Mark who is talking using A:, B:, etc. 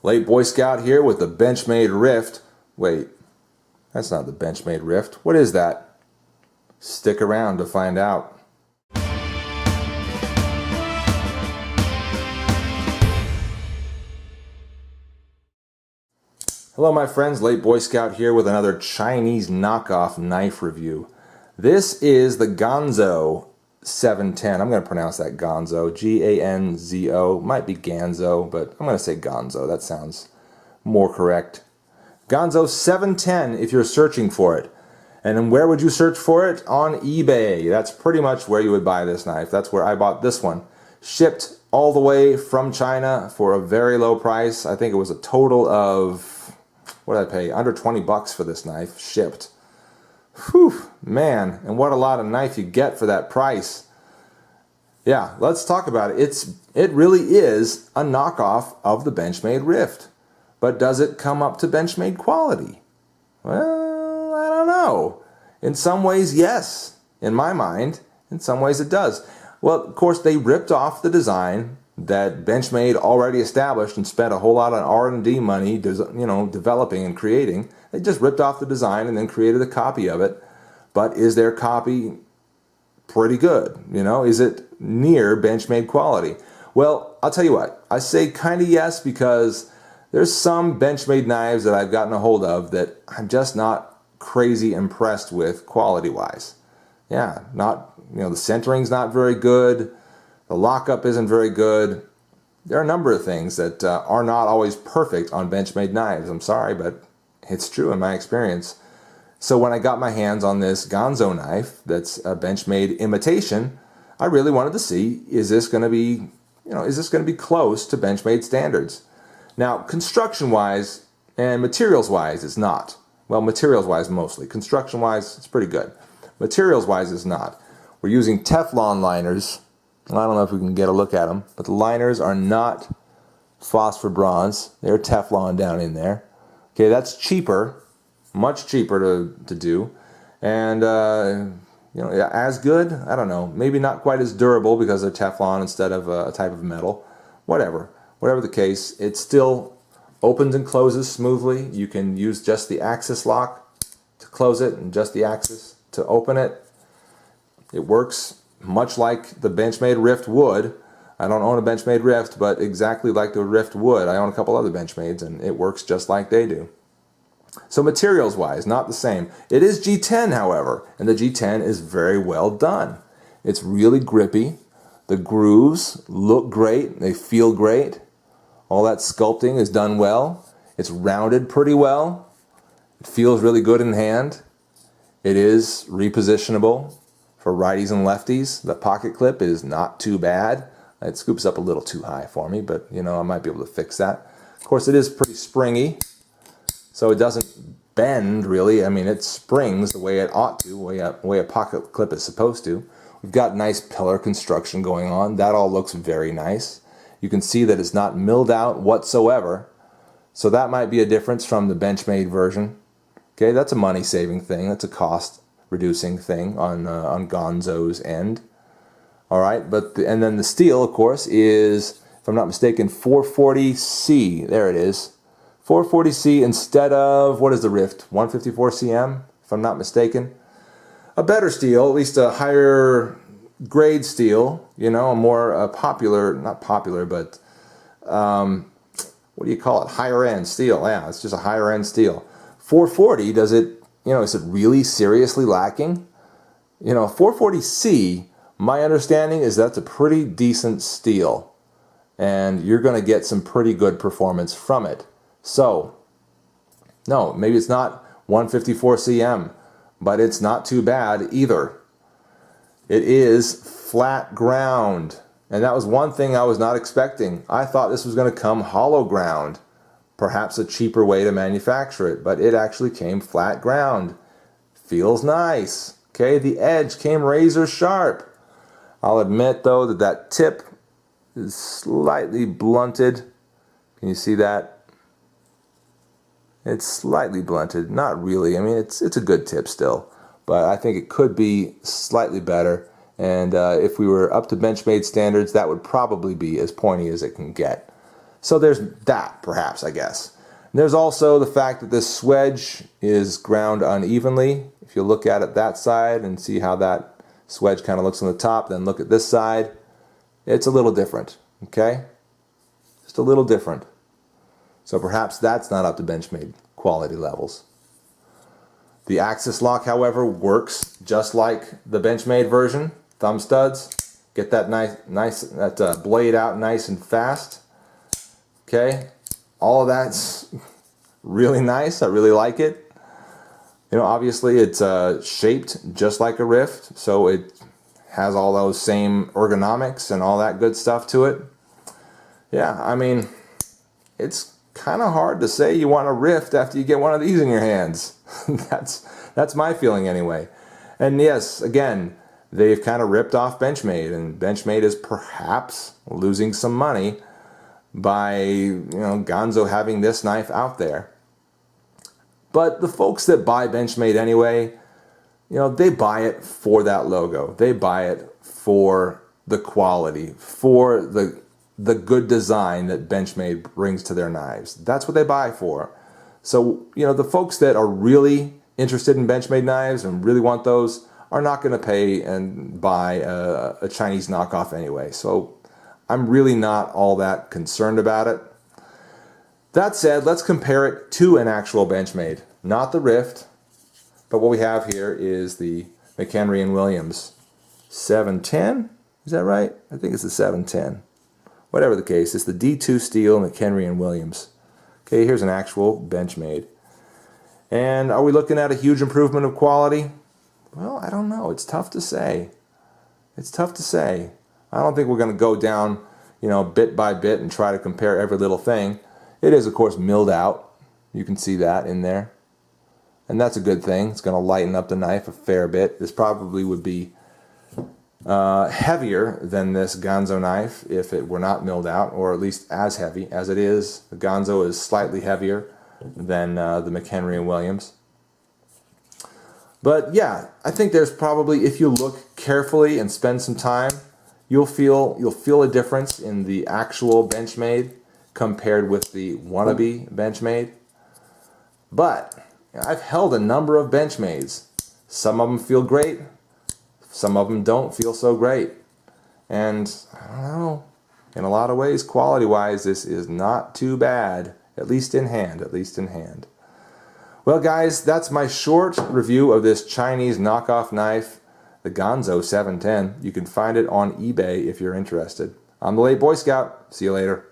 A: Late Boy Scout here with the Benchmade Rift. Wait, that's not the Benchmade Rift. What is that? Stick around to find out. Hello my friends, Late Boy Scout here with another Chinese knockoff knife review. This is the Ganzo 710. I'm going to pronounce that Ganzo, G-A-N-Z-O. Might be Ganzo, but I'm going to say Ganzo. That sounds more correct. Ganzo 710 if you're searching for it. And then where would you search for it? On eBay. That's pretty much where you would buy this knife. That's where I bought this one. Shipped all the way from China for a very low price. I think it was a total of, what did I pay? Under 20 bucks for this knife shipped. Whew, man, and what a lot of knife you get for that price. Yeah, let's talk about it. It really is a knockoff of the Benchmade Rift. But does it come up to Benchmade quality? Well, I don't know. In some ways, yes. In my mind, in some ways it does. Well, of course, they ripped off the design that Benchmade already established and spent a whole lot of R&D money, developing and creating. They just ripped off the design and then created a copy of it. But is their copy pretty good? Is it near Benchmade quality? Well, I'll tell you what. I say kind of yes, because there's some Benchmade knives that I've gotten a hold of that I'm just not crazy impressed with quality-wise. Yeah, the centering's not very good. The lockup isn't very good. There are a number of things that are not always perfect on Benchmade knives. I'm sorry, but it's true in my experience. So when I got my hands on this Ganzo knife that's a Benchmade imitation, I really wanted to see, is this going to be, close to Benchmade standards? Now, construction-wise and materials-wise, it's not. Well, materials-wise mostly. Construction-wise, it's pretty good. Materials-wise, it's not. We're using Teflon liners. I don't know if we can get a look at them, but the liners are not phosphor bronze. They're Teflon down in there. Okay, that's cheaper, much cheaper to do, and as good. I don't know. Maybe not quite as durable because they're Teflon instead of a type of metal. Whatever the case, it still opens and closes smoothly. You can use just the axis lock to close it and just the axis to open it. It works much like the Benchmade Rift would. I don't own a Benchmade Rift, but exactly like the Rift would. I own a couple other Benchmades, and it works just like they do. So materials-wise, not the same. It is G10, however, and the G10 is very well done. It's really grippy. The grooves look great. They feel great. All that sculpting is done well. It's rounded pretty well. It feels really good in hand. It is repositionable for righties and lefties. The pocket clip is not too bad. It scoops up a little too high for me, but I might be able to fix that. Of course, it is pretty springy, so it doesn't bend really. I mean, it springs the way it ought to, the way a pocket clip is supposed to. We've got nice pillar construction going on. That all looks very nice. You can see that it's not milled out whatsoever, so that might be a difference from the Benchmade version. Okay, that's a money-saving thing. That's a cost-reducing thing on Ganzo's end. All right, and then the steel, of course, is, if I'm not mistaken, 440C. There it is. 440C instead of, what is the Rift? 154 cm, if I'm not mistaken. A better steel, at least a higher grade steel, a more popular, not popular, but what do you call it? Higher end steel. Yeah, it's just a higher end steel. 440, is it really seriously lacking? 440C, my understanding is that's a pretty decent steel, and you're going to get some pretty good performance from it. So, no, maybe it's not 154 cm, but it's not too bad either. It is flat ground, and that was one thing I was not expecting. I thought this was going to come hollow ground, perhaps a cheaper way to manufacture it, but it actually came flat ground. Feels nice. Okay, the edge came razor sharp. I'll admit though that tip is slightly blunted. Can you see that? It's slightly blunted, not really. I mean, it's a good tip still, but I think it could be slightly better. And if we were up to Benchmade standards, that would probably be as pointy as it can get. So there's that, perhaps, I guess. And there's also the fact that this swedge is ground unevenly. If you look at it that side and see how that swedge kind of looks on the top, then look at this side, it's a little different, okay? Just a little different. So perhaps that's not up to Benchmade quality levels. The axis lock, however, works just like the Benchmade version. Thumb studs, get that that blade out nice and fast. Okay, all of that's really nice. I really like it. You know, obviously it's shaped just like a Rift, so it has all those same ergonomics and all that good stuff to it. Yeah, I mean, it's kind of hard to say you want a Rift after you get one of these in your hands. That's my feeling anyway. And yes, again, they've kind of ripped off Benchmade, and Benchmade is perhaps losing some money by, you know, Ganzo having this knife out there. But the folks that buy Benchmade anyway, you know, they buy it for that logo. They buy it for the quality, for the good design that Benchmade brings to their knives. That's what they buy for. So, you know, the folks that are really interested in Benchmade knives and really want those are not going to pay and buy a Chinese knockoff anyway. So I'm really not all that concerned about it. That said, let's compare it to an actual Benchmade. Not the Rift, but what we have here is the McHenry & Williams 710. Is that right? I think it's the 710. Whatever the case, it's the D2 steel McHenry & Williams. Okay, here's an actual Benchmade. And are we looking at a huge improvement of quality? Well, I don't know. It's tough to say. It's tough to say. I don't think we're going to go down, you know, bit by bit and try to compare every little thing. It is, of course, milled out. You can see that in there. And that's a good thing. It's going to lighten up the knife a fair bit. This probably would be heavier than this Ganzo knife if it were not milled out, or at least as heavy as it is. The Ganzo is slightly heavier than the McHenry & Williams. But yeah, I think there's probably, if you look carefully and spend some time, you'll feel a difference in the actual Benchmade compared with the wannabe Benchmade. But I've held a number of Benchmades. Some of them feel great, some of them don't feel so great. And I don't know, in a lot of ways, quality-wise, this is not too bad, at least in hand, Well guys, that's my short review of this Chinese knockoff knife, the Ganzo 710. You can find it on eBay if you're interested. I'm the Late Boy Scout. See you later.